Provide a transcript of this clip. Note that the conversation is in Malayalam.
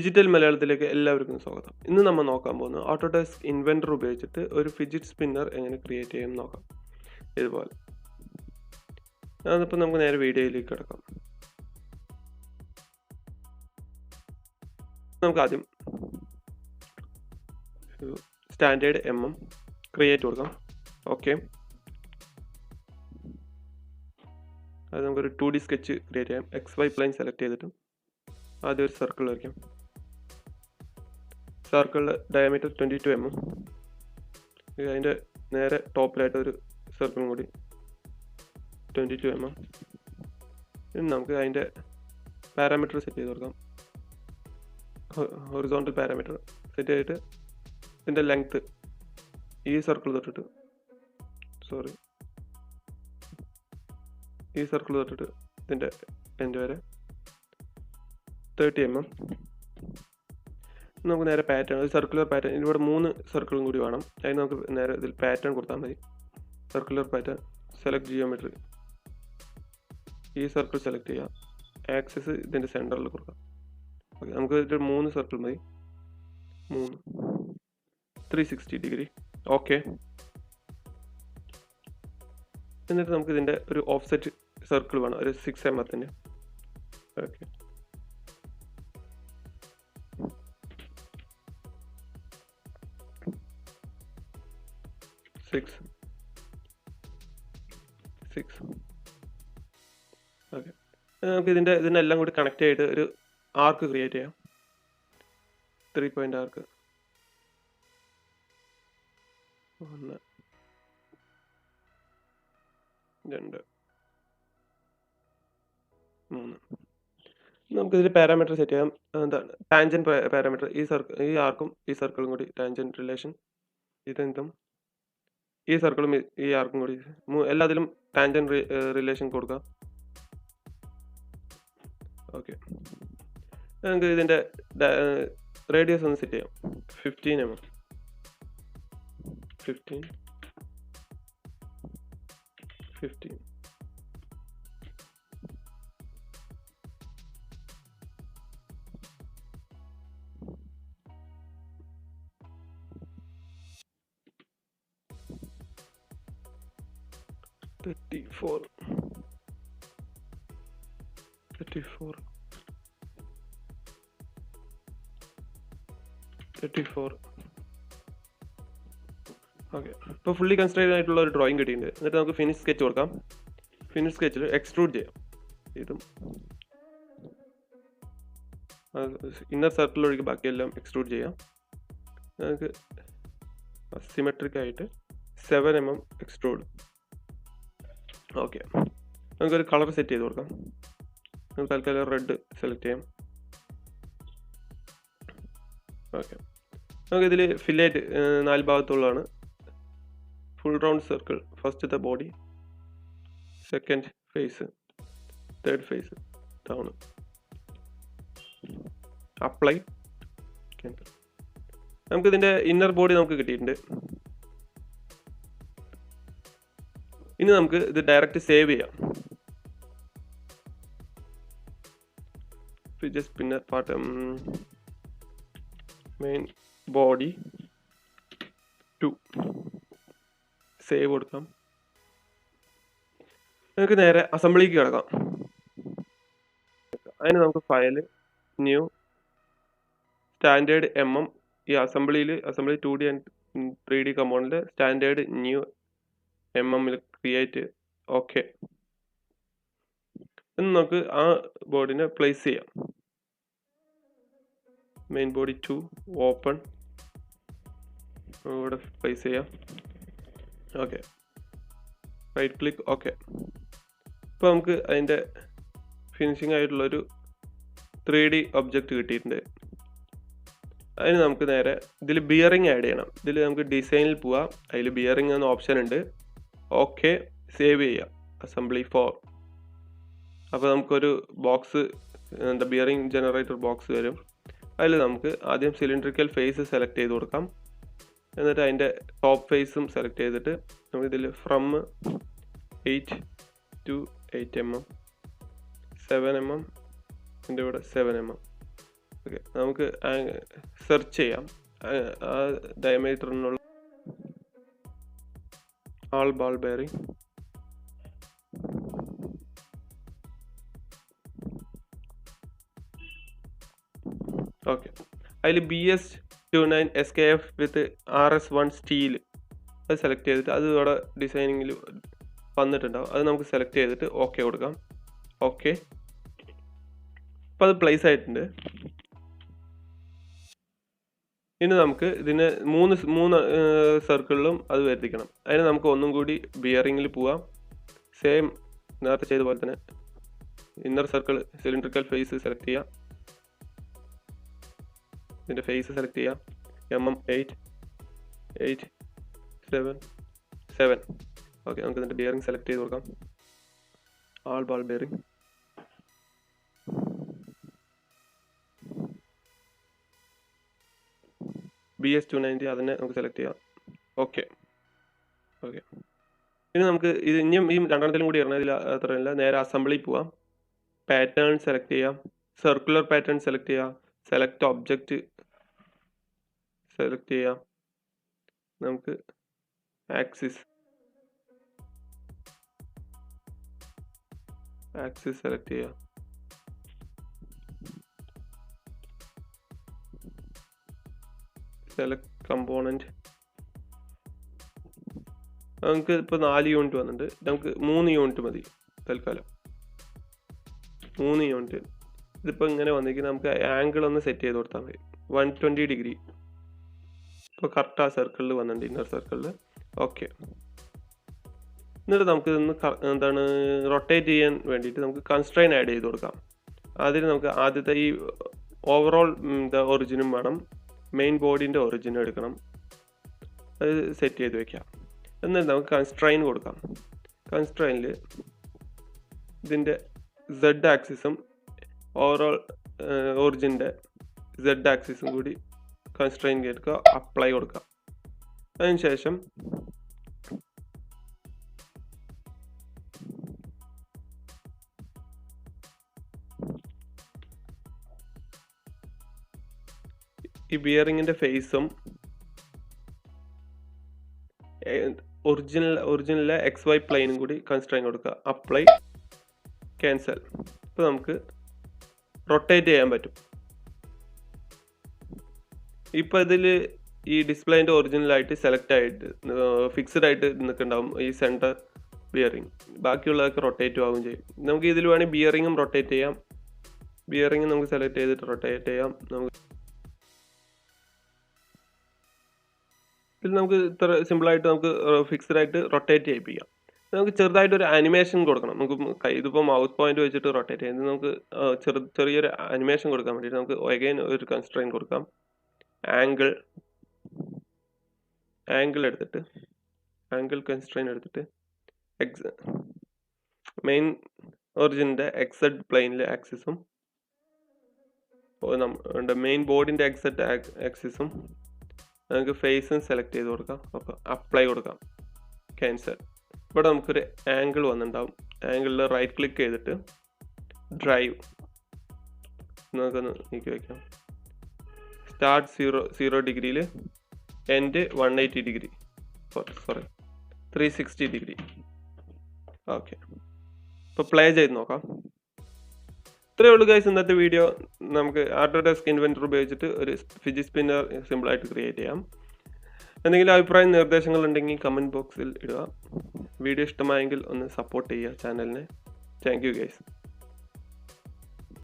ഡിജിറ്റൽ മലയാളത്തിലേക്ക് എല്ലാവർക്കും സ്വാഗതം. ഇന്ന് നമ്മൾ നോക്കാൻ പോകുന്നത് ഓട്ടോഡെസ്ക് ഇൻവെന്റർ ഉപയോഗിച്ചിട്ട് ഒരു ഫിഡ്ജറ്റ് സ്പിന്നർ എങ്ങനെ ക്രിയേറ്റ് ചെയ്യാൻ നോക്കാം. ഇതുപോലെ അതിപ്പോൾ നമുക്ക് നേരെ വീഡിയോയിലേക്ക് കിടക്കാം. നമുക്ക് ആദ്യം സ്റ്റാൻഡേർഡ് ക്രിയേറ്റ് കൊടുക്കാം. ഓക്കെ, അത് നമുക്കൊരു 2D സ്കെച്ച് ക്രിയേറ്റ് ചെയ്യാം. XY പ്ലെയിൻ സെലക്ട് ചെയ്തിട്ട് ആദ്യം ഒരു സർക്കിൾ വരയ്ക്കാം. സർക്കിളിൻ്റെ ഡയമീറ്റർ 22 mm. അതിൻ്റെ നേരെ ടോപ്പിലായിട്ട് ഒരു സർക്കിളും കൂടി 22 mm. ഇനി നമുക്ക് അതിൻ്റെ പാരാമീറ്റർ സെറ്റ് ചെയ്ത് കൊടുക്കാം. ഹൊറിസോണ്ടൽ പാരാമീറ്റർ സെറ്റ് ചെയ്തിട്ട് ഇതിൻ്റെ ലെങ്ത്ത് ഈ സർക്കിൾ തൊട്ടിട്ട് ഇതിൻ്റെ എൻഡ് വരെ 30 mm. നമുക്ക് നേരെ പാറ്റേൺ, ഒരു സർക്കുലർ പാറ്റേൺ, ഇവിടെ 3 സർക്കിളും കൂടി വേണം. അതിന് നമുക്ക് നേരെ ഇതിൽ പാറ്റേൺ കൊടുത്താൽ മതി. സർക്കുലർ പാറ്റേൺ, സെലക്ട് ജിയോമെട്രി, ഈ സർക്കിൾ സെലക്ട് ചെയ്യുക, ആക്സിസ് ഇതിൻ്റെ സെൻറ്ററിൽ കൊടുക്കാം. ഓക്കെ, നമുക്ക് ഇതിൽ 3 സർക്കിൾ മതി. 360 ഡിഗ്രി. ഓക്കെ, എന്നിട്ട് നമുക്ക് ഇതിൻ്റെ ഒരു ഓഫ്സെറ്റ് സർക്കിൾ വേണം, ഒരു 6 mm. ഓക്കെ, ഓക്കെ, നമുക്ക് ഇതിനെല്ലാം കൂടി കണക്ട് ചെയ്തിട്ട് ഒരു ആർക്ക് ക്രിയേറ്റ് ചെയ്യാം. 3 പോയിന്റ് ആർക്ക്. 1 2 3. നമുക്കിതിൽ പാരാമീറ്റർ സെറ്റ് ചെയ്യാം. എന്താണ് ടാൻജന്റ് പാരാമീറ്റർ. ഈ ആർക്കും ഈ സർക്കിളും കൂടി ടാൻജന്റ് റിലേഷൻ. ഇതെന്തും ഈ സർക്കിളും ഈ ആർക്കും കൂടി എല്ലാത്തിലും ടാൻജന്റ് റിലേഷൻ കൊടുക്കാം. ഓക്കെ, നമുക്ക് ഇതിൻ്റെ റേഡിയസ് ഒന്ന് സെറ്റ് ചെയ്യാം. 15 mm. 15 34 ഓക്കെ, ഇപ്പോൾ ഫുള്ളി കൺസ്ട്രക്റ്റഡ് ആയിട്ടുള്ള ഒരു ഡ്രോയിങ് കിട്ടിയിട്ടുണ്ട്. എന്നിട്ട് നമുക്ക് ഫിനിഷ് സ്കെച്ച് കൊടുക്കാം. ഫിനിഷ് സ്കെച്ചിൽ എക്സ്ട്രൂഡ് ചെയ്യാം. ഇതും ഇന്നർ സർക്കിൾ ഒഴികെ ബാക്കിയെല്ലാം എക്സ്ട്രൂഡ് ചെയ്യാം. നമുക്ക് സിമെട്രിക് ആയിട്ട് 7 mm എക്സ്ട്രൂഡ്. ഓക്കെ, നമുക്കൊരു കളർ സെറ്റ് ചെയ്ത് കൊടുക്കാം. നമുക്ക് തൽക്കാലം റെഡ് സെലക്ട് ചെയ്യാം. ഓക്കെ, നമുക്കിതിൽ ഫില്ലേറ്റ് 4 ഭാഗത്തുള്ളതാണ്. ഫുൾ റൗണ്ട് സർക്കിൾ, ഫസ്റ്റത്തെ body, second phase, third phase, down, apply. നമുക്കിതിൻ്റെ ഇന്നർ ബോഡി നമുക്ക് കിട്ടിയിട്ടുണ്ട്. ഇനി നമുക്ക് ഇത് ഡയറക്റ്റ് സേവ് ചെയ്യാം. Fidget spinner part, main body 2, save കൊടുക്കാം. നമുക്ക് നേരെ അസംബ്ലിക്ക് കിടക്കാം. അതിന് നമുക്ക് ഫയൽ, ന്യൂ, സ്റ്റാൻഡേർഡ് ഈ assembly 2D and 3D component standard new ൽ ക്രിയേറ്റ്. ഓക്കെ, എന്ന് നമുക്ക് ആ ബോർഡിനെ പ്ലേസ് ചെയ്യാം. മെയിൻ ബോഡി 2 ഓപ്പൺ, ഇവിടെ പ്ലേസ് ചെയ്യാം. Okay, right click. ഓക്കെ, ഇപ്പോൾ നമുക്ക് അതിൻ്റെ ഫിനിഷിംഗ് ആയിട്ടുള്ളൊരു 3D ഒബ്ജക്റ്റ് കിട്ടിയിട്ടുണ്ട്. അതിന് നമുക്ക് നേരെ ഇതിൽ ബിയറിംഗ് ആഡ് ചെയ്യണം. ഇതിൽ നമുക്ക് ഡിസൈനിൽ പോവാം. അതിൽ ബിയറിംഗ് എന്ന ഓപ്ഷൻ ഉണ്ട്. ഓക്കെ, സേവ് ചെയ്യാം. അസംബ്ലി 4. അപ്പോൾ നമുക്കൊരു ബോക്സ്, ബിയറിംഗ് ജനറേറ്റർ ബോക്സ് വരും. അതിൽ നമുക്ക് ആദ്യം സിലിണ്ടറിക്കൽ ഫേസ് സെലക്ട് ചെയ്ത് കൊടുക്കാം. എന്നിട്ട് അതിൻ്റെ ടോപ്പ് ഫേസും സെലക്ട് ചെയ്തിട്ട് നമുക്കിതിൽ ഫ്രം 8 to 8 mm, 7 mm, ഇതിൻ്റെ ഇവിടെ 7 mm. ഓക്കെ, നമുക്ക് സെർച്ച് ചെയ്യാം ആ ഡയമീറ്ററിനുള്ള ആൾ ബാൾ ബെയറിംഗ്. ഓക്കെ, അതിൽ BS29 SKF വിത്ത് RS1 സ്റ്റീൽ അത് സെലക്ട് ചെയ്തിട്ട് അത് ഇവിടെ ഡിസൈനിങ്ങിൽ വന്നിട്ടുണ്ടാവും. അത് നമുക്ക് സെലക്ട് ചെയ്തിട്ട് ഓക്കെ കൊടുക്കാം. ഓക്കെ, അപ്പോൾ അത് പ്ലേസ് ആയിട്ടുണ്ട്. ഇനി നമുക്ക് ഇതിന് മൂന്ന് സർക്കിളിലും അത് വരുത്തിക്കണം. അതിന് നമുക്ക് ഒന്നും കൂടി ബിയറിങ്ങിൽ പോവാം. സെയിം നേരത്തെ ചെയ്ത പോലെ തന്നെ inner circle cylindrical face select ചെയ്യാം. ഇതിൻ്റെ ഫേസ് സെലക്ട് ചെയ്യാം. mm 8 7. ഓക്കെ, നമുക്ക് ഇതിൻ്റെ ബിയറിംഗ് സെലക്ട് ചെയ്ത് കൊടുക്കാം. ആൾ ബാൾ ബിയറിംഗ്. BS290 അതിനെ നമുക്ക് സെലക്ട് ചെയ്യാം. ഓക്കെ. ഇനി നമുക്ക് ഇത് ഇനിയും ഈ രണ്ടെണ്ണത്തിലും കൂടി ഇറങ്ങും. ഇതിൽ അത്രയല്ല, നേരെ അസംബ്ലിയിൽ പോവാം. പാറ്റേൺ സെലക്ട് ചെയ്യാം. സർക്കുലർ പാറ്റേൺ സെലക്ട് ചെയ്യാം. സെലക്ട് ഒബ്ജക്റ്റ് സെലക്ട് ചെയ്യാം. നമുക്ക് ആക്സിസ് സെലക്ട് ചെയ്യാം. Select component. നമുക്ക് ഇപ്പോൾ 4 യൂണിറ്റ് വന്നിട്ടുണ്ട്. നമുക്ക് 3 യൂണിറ്റ് മതി തൽക്കാലം. 3 യൂണിറ്റ്. ഇതിപ്പോൾ ഇങ്ങനെ വന്നിരിക്കുന്നത് നമുക്ക് ആംഗിൾ ഒന്ന് സെറ്റ് ചെയ്ത് കൊടുത്താൽ മതി. 120 ഡിഗ്രി. ഇപ്പോൾ കറക്റ്റ് ആ സർക്കിളിൽ വന്നിട്ടുണ്ട്, ഇന്നർ സർക്കിളിൽ. ഓക്കെ, എന്നിട്ട് നമുക്ക് ഇതൊന്ന് റൊട്ടേറ്റ് ചെയ്യാൻ വേണ്ടിയിട്ട് നമുക്ക് കൺസ്ട്രെയിൻ ആഡ് ചെയ്ത് കൊടുക്കാം. അതിന് നമുക്ക് ആദ്യത്തെ ഈ ഓവറോൾ ഒറിജിനും വേണം, മെയിൻ ബോഡിൻ്റെ ഒറിജിനും എടുക്കണം. അത് സെറ്റ് ചെയ്ത് വെക്കാം. എന്നിട്ട് നമുക്ക് കൺസ്ട്രെയിൻ കൊടുക്കാം. കൺസ്ട്രെയിനിൽ ഇതിൻ്റെ Z ആക്സിസും ഓവറോൾ ഒറിജിൻ്റെ Z ആക്സിസും കൂടി കൺസ്ട്രെയിൻ എടുക്കുക, അപ്ലൈ കൊടുക്കാം. അതിനുശേഷം ഈ ബിയറിങ്ങിൻ്റെ ഫേസും ഒറിജിനലിലെ XY പ്ലെയിനും കൂടി കൺസ്ട്രെയിൻ കൊടുക്കുക, അപ്ലൈ, ക്യാൻസൽ. ഇപ്പോൾ നമുക്ക് റൊട്ടേറ്റ് ചെയ്യാൻ പറ്റും. ഇപ്പോൾ ഇതിൽ ഈ ഡിസ്പ്ലേൻ്റെ ഒറിജിനലായിട്ട് സെലക്ട് ആയിട്ട് ഫിക്സ്ഡ് ആയിട്ട് നിൽക്കുന്നുണ്ടാവും ഈ സെൻറ്റർ ബിയറിങ്. ബാക്കിയുള്ളതൊക്കെ റൊട്ടേറ്റ് ആവുകയും ചെയ്യും. നമുക്ക് ഇതിൽ വേണമെങ്കിൽ ബിയറിങ്ങും റൊട്ടേറ്റ് ചെയ്യാം. ബിയറിങ് നമുക്ക് സെലക്ട് ചെയ്തിട്ട് റൊട്ടേറ്റ് ചെയ്യാം. ഇതിൽ നമുക്ക് ഇത്ര സിമ്പിളായിട്ട് നമുക്ക് ഫിക്സ്ഡ് ആയിട്ട് റൊട്ടേറ്റ് ചെയ്യിപ്പിക്കാം. നമുക്ക് ചെറുതായിട്ടൊരു അനിമേഷൻ കൊടുക്കണം. നമുക്ക് ഇതിപ്പോൾ മൗസ് പോയിന്റ് വെച്ചിട്ട് റൊട്ടേറ്റ് ചെയ്യാം. നമുക്ക് ചെറിയൊരു അനിമേഷൻ കൊടുക്കാൻ വേണ്ടിയിട്ട് നമുക്ക് അഗൈൻ ഒരു കൺസ്ട്രെയിൻ കൊടുക്കാം. ആംഗിൾ എടുത്തിട്ട് ആംഗിൾ കൺസ്ട്രെയിൻ എടുത്തിട്ട് മെയിൻ ഒറിജിൻ്റെ XZ പ്ലെയിനിലെ ആക്സിസും നമ്മുടെ മെയിൻ ബോർഡിൻ്റെ XZ ആക്സിസും നമുക്ക് ഫേസും സെലക്ട് ചെയ്ത് കൊടുക്കാം. അപ്പോൾ അപ്ലൈ കൊടുക്കാം, ക്യാൻസൽ. ഇവിടെ നമുക്കൊരു ആംഗിൾ വന്നിട്ടുണ്ടാവും. ആംഗിളിൽ റൈറ്റ് ക്ലിക്ക് ചെയ്തിട്ട് ഡ്രൈവ് നമുക്കൊന്ന് നീക്കി വയ്ക്കാം. സ്റ്റാർട്ട് 0 ഡിഗ്രിയിൽ എൻഡ് 180 ഡിഗ്രി, 360 ഡിഗ്രി. ഓക്കെ, ഇപ്പോൾ പ്ലേ ചെയ്ത് നോക്കാം. ഇത്രയേ ഉള്ളൂ ഗൈസ് ഇന്നത്തെ വീഡിയോ. നമുക്ക് Autodesk ഇൻവെൻറ്റർ ഉപയോഗിച്ചിട്ട് ഒരു ഫിഡ്ജറ്റ് സ്പിന്നർ സിമ്പിളായിട്ട് ക്രിയേറ്റ് ചെയ്യാം. എന്തെങ്കിലും അഭിപ്രായം നിർദ്ദേശങ്ങൾ ഉണ്ടെങ്കിൽ കമൻറ്റ് ബോക്സിൽ ഇടുക. വീഡിയോ ഇഷ്ടമായെങ്കിൽ ഒന്ന് സപ്പോർട്ട് ചെയ്യുക ചാനലിനെ. Thank you guys.